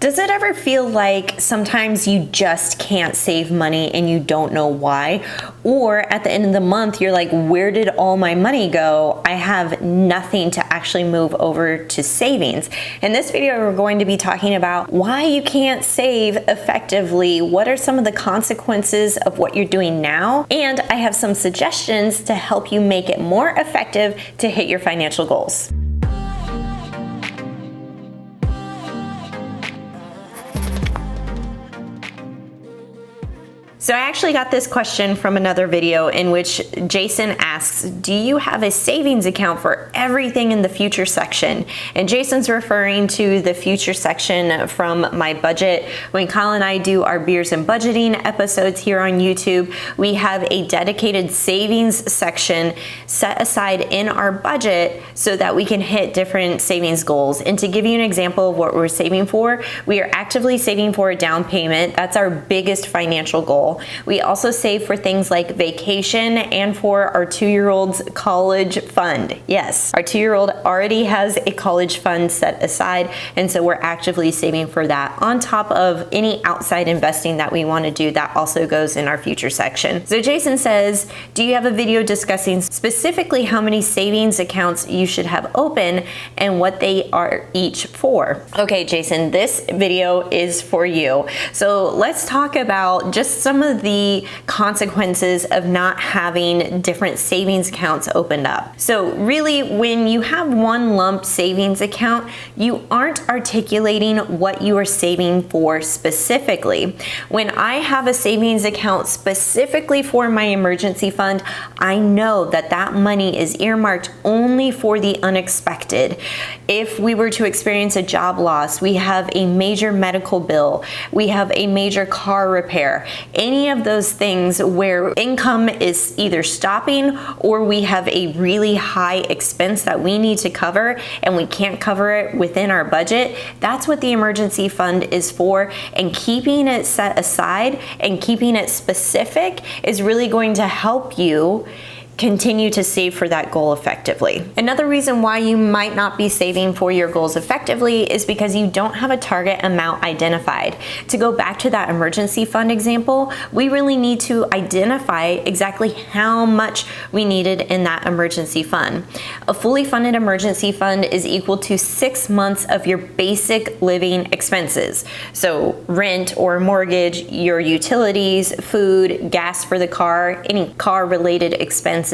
Does it ever feel like sometimes you just can't save money and you don't know why? Or at the end of the month, you're like, where did all my money go? I have nothing to actually move over to savings. In this video, we're going to be talking about why you can't save effectively. What are some of the consequences of what you're doing now? And I have some suggestions to help you make it more effective to hit your financial goals. So I actually got this question from another video in which Jason asks, do you have a savings account for everything in the future section? And Jason's referring to the future section from my budget. When Kyle and I do our beers and budgeting episodes here on YouTube, we have a dedicated savings section set aside in our budget so that we can hit different savings goals. And to give you an example of what we're saving for, we are actively saving for a down payment. That's our biggest financial goal. We also save for things like vacation and for our 2-year-old's college fund. Yes, our 2-year-old already has a college fund set aside, and so we're actively saving for that on top of any outside investing that we want to do. That also goes in our future section. So Jason says, do you have a video discussing specifically how many savings accounts you should have open and what they are each for? Okay, Jason, this video is for you. So let's talk about just some of the consequences of not having different savings accounts opened up. So really, when you have one lump savings account, you aren't articulating what you are saving for specifically. When I have a savings account specifically for my emergency fund, I know that that money is earmarked only for the unexpected. If we were to experience a job loss, we have a major medical bill, we have a major car repair, any of those things where income is either stopping or we have a really high expense that we need to cover and we can't cover it within our budget, that's what the emergency fund is for. And keeping it set aside and keeping it specific is really going to help you continue to save for that goal effectively. Another reason why you might not be saving for your goals effectively is because you don't have a target amount identified. To go back to that emergency fund example, we really need to identify exactly how much we needed in that emergency fund. A fully funded emergency fund is equal to 6 months of your basic living expenses. So rent or mortgage, your utilities, food, gas for the car, any car related expenses,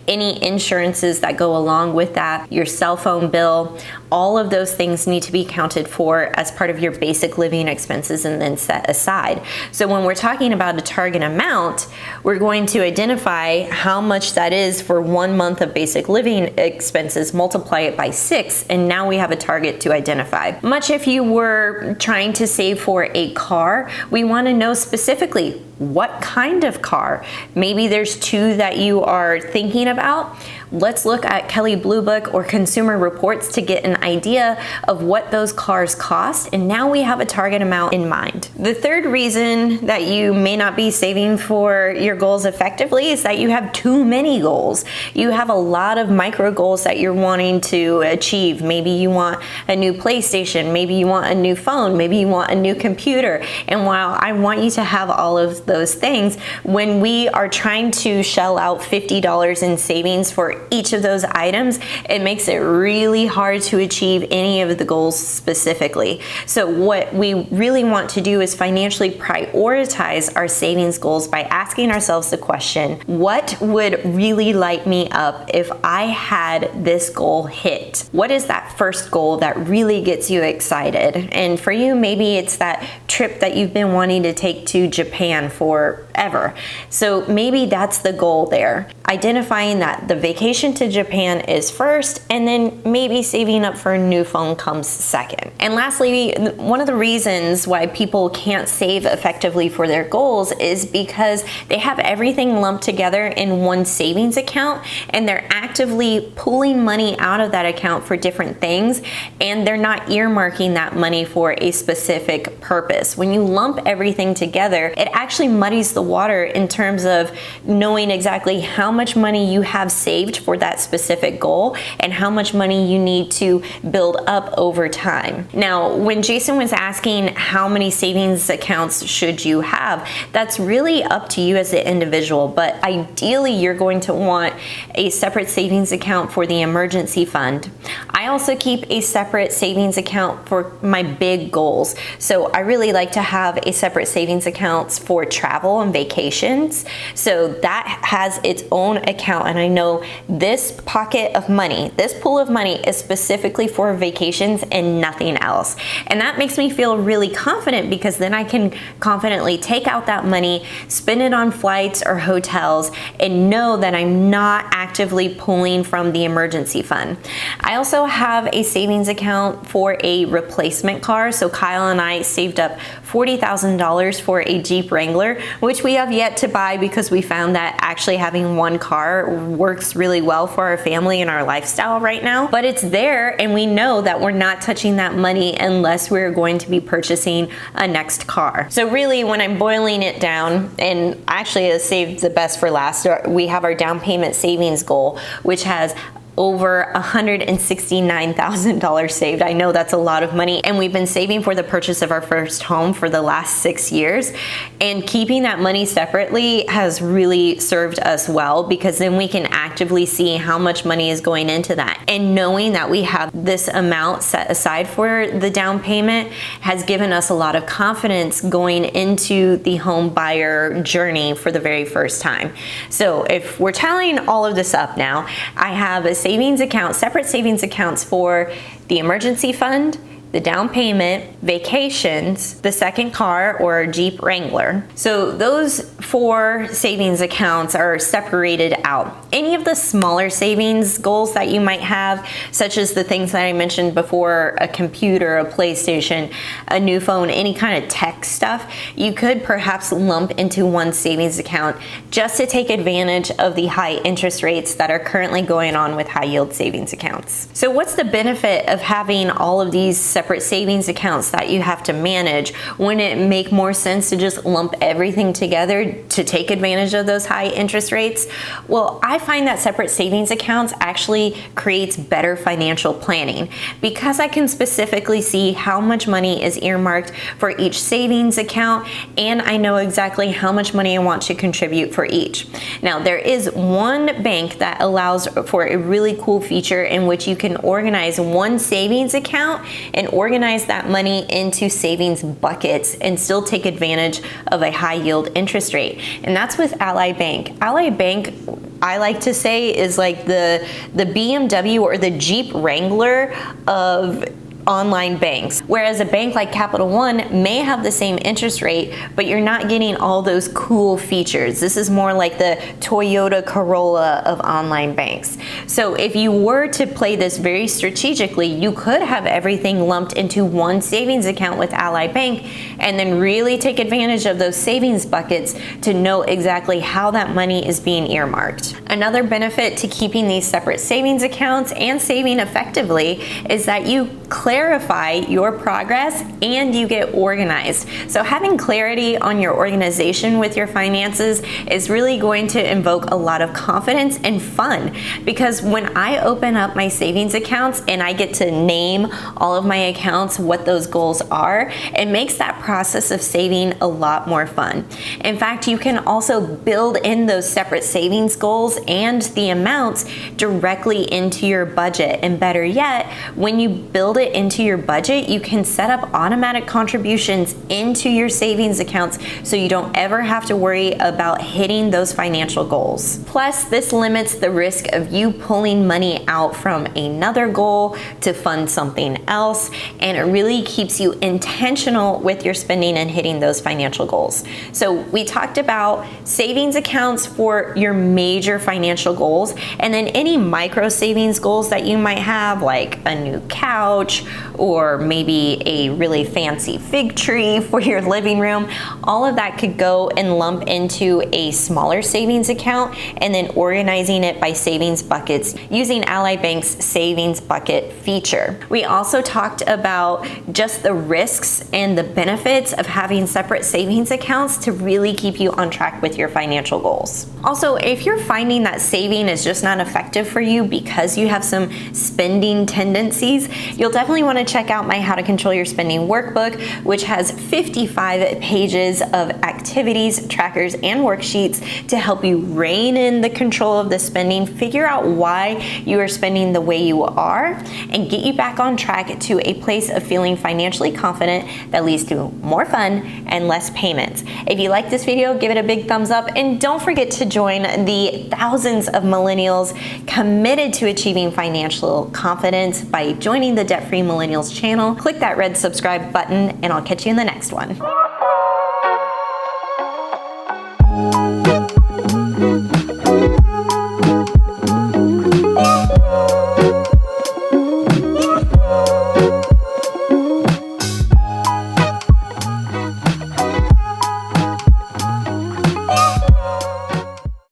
any insurances that go along with that, your cell phone bill, all of those things need to be accounted for as part of your basic living expenses and then set aside. So when we're talking about a target amount, we're going to identify how much that is for 1 month of basic living expenses, multiply it by 6, and now we have a target to identify. Much if you were trying to save for a car, we want to know specifically what kind of car. Maybe there's 2 that you are thinking about. Let's look at Kelley Blue Book or Consumer Reports to get an idea of what those cars cost, and now we have a target amount in mind. The third reason that you may not be saving for your goals effectively is that you have too many goals. You have a lot of micro goals that you're wanting to achieve. Maybe you want a new PlayStation, maybe you want a new phone, maybe you want a new computer. And while I want you to have all of those things, when we are trying to shell out $50 in savings for each of those items, it makes it really hard to achieve any of the goals specifically. So what we really want to do is financially prioritize our savings goals by asking ourselves the question, what would really light me up if I had this goal hit? What is that first goal that really gets you excited? And for you, maybe it's that trip that you've been wanting to take to Japan forever. So maybe that's the goal there. Identifying that the vacation to Japan is first, and then maybe saving up for a new phone comes second. And lastly, one of the reasons why people can't save effectively for their goals is because they have everything lumped together in one savings account, and they're actively pulling money out of that account for different things, and they're not earmarking that money for a specific purpose. When you lump everything together, it actually muddies the water in terms of knowing exactly how much money you have saved reach for that specific goal and how much money you need to build up over time. Now, when Jason was asking how many savings accounts should you have, that's really up to you as an individual, but ideally you're going to want a separate savings account for the emergency fund. I also keep a separate savings account for my big goals. So I really like to have a separate savings account for travel and vacations. So that has its own account, and I know this pocket of money, this pool of money is specifically for vacations and nothing else. And that makes me feel really confident because then I can confidently take out that money, spend it on flights or hotels, and know that I'm not actively pulling from the emergency fund. I also have a savings account for a replacement car. So Kyle and I saved up $40,000 for a Jeep Wrangler, which we have yet to buy because we found that actually having one car works really well for our family and our lifestyle right now. But it's there, and we know that we're not touching that money unless we're going to be purchasing a next car. So really, when I'm boiling it down, and actually I saved the best for last, we have our down payment savings goal, which has over $169,000 saved. I know that's a lot of money, and we've been saving for the purchase of our first home for the last 6 years, and keeping that money separately has really served us well because then we can actively see how much money is going into that, and knowing that we have this amount set aside for the down payment has given us a lot of confidence going into the home buyer journey for the very first time. So if we're tallying all of this up now, I have a savings account, separate savings accounts for the emergency fund, the down payment, vacations, the second car or Jeep Wrangler. So those 4 savings accounts are separated out. Any of the smaller savings goals that you might have, such as the things that I mentioned before, a computer, a PlayStation, a new phone, any kind of tech stuff, you could perhaps lump into one savings account just to take advantage of the high interest rates that are currently going on with high yield savings accounts. So what's the benefit of having all of these separate savings accounts that you have to manage? Wouldn't it make more sense to just lump everything together to take advantage of those high interest rates? Well, I find that separate savings accounts actually creates better financial planning because I can specifically see how much money is earmarked for each savings account, and I know exactly how much money I want to contribute for each. Now, there is one bank that allows for a really cool feature in which you can organize one savings account and organize that money into savings buckets and still take advantage of a high yield interest rate. And that's with Ally Bank. Ally Bank, I like to say, is like the BMW or the Jeep Wrangler of online banks. Whereas a bank like Capital One may have the same interest rate, but you're not getting all those cool features. This is more like the Toyota Corolla of online banks. So if you were to play this very strategically, you could have everything lumped into one savings account with Ally Bank and then really take advantage of those savings buckets to know exactly how that money is being earmarked. Another benefit to keeping these separate savings accounts and saving effectively is that you clarify your progress and you get organized. So having clarity on your organization with your finances is really going to invoke a lot of confidence and fun, because when I open up my savings accounts and I get to name all of my accounts what those goals are, it makes that process of saving a lot more fun. In fact, you can also build in those separate savings goals and the amounts directly into your budget. And better yet, when you build it into your budget, you can set up automatic contributions into your savings accounts so you don't ever have to worry about hitting those financial goals. Plus, this limits the risk of you pulling money out from another goal to fund something else, and it really keeps you intentional with your spending and hitting those financial goals. So we talked about savings accounts for your major financial goals, and then any micro savings goals that you might have, like a new couch, couch, or maybe a really fancy fig tree for your living room. All of that could go and lump into a smaller savings account, and then organizing it by savings buckets using Ally Bank's savings bucket feature. We also talked about just the risks and the benefits of having separate savings accounts to really keep you on track with your financial goals. Also, if you're finding that saving is just not effective for you because you have some spending tendencies, you'll definitely want to check out my How to Control Your Spending workbook, which has 55 pages of activities, trackers, and worksheets to help you rein in the control of the spending, figure out why you are spending the way you are, and get you back on track to a place of feeling financially confident that leads to more fun and less payments. If you like this video, give it a big thumbs up, and don't forget to join the thousands of millennials committed to achieving financial confidence by joining the Debt Free Millennials channel. Click that red subscribe button, and I'll catch you in the next one.